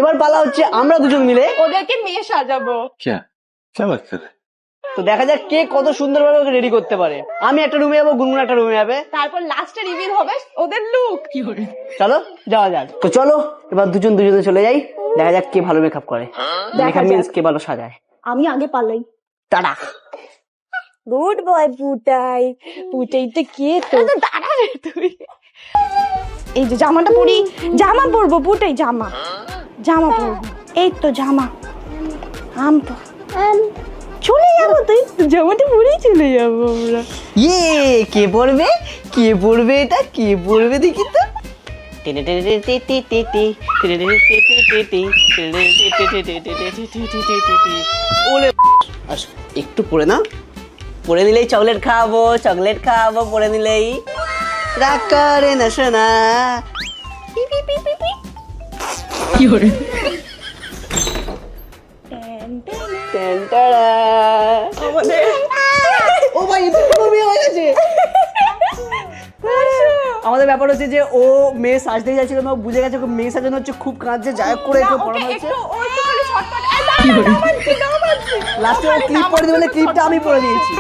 এবার পালা হচ্ছে আমরা দুজন মিলে ওদেরকে মেয়ে সাজাবো। क्या बात कर रहे हैं? তো দেখা যাক কে কত সুন্দরভাবে ওকে রেডি করতে পারে। আমি একটা রুমে যাবো, গুনগুন একটা রুমে যাবে। তারপর লাস্টে রিভিল হবে ওদের লুক। চলো যাওয়া যাক। তো চলো এবার দুজনে চলে যাই, দেখা যাক কে ভালো মেকআপ করে, মেকআপ মিন্স কে ভালো সাজায়। আমি আগে পালাই। টাটা। Good boy পুটাই। পুটাইতে কে তো দাঁড়া রে তুই। এই যে জামাটা পরি, জামা পরবো পুটাই, জামা পরবো। এই তো জামা চলে যাবো, তুই জামাটা পরেই চলে যাবো আমরা। ইয়ে কে পড়বে এটা কে পড়বে দেখি তো। ওলে একটু পড়ে না, পড়ে নিলেই চকলেট খাওয়াবো পড়ে নিলেই রাগ করে না শোনা। কি করে আমাদের ও ভাই এটা তো বিয়ে হয়ে গেছে। আমাদের ব্যাপার হচ্ছে যে ও মেয়ে সাজতে যাচ্ছিল না, ও বুঝে গেছে মেয়ে সাজানো হচ্ছে, খুব কাঁদছে, যাই হোক করে একটু পড়ানো হচ্ছে। লাস্টে ক্লিপ পরে দিলে ক্লিপটা আমি পরে দিয়েছি।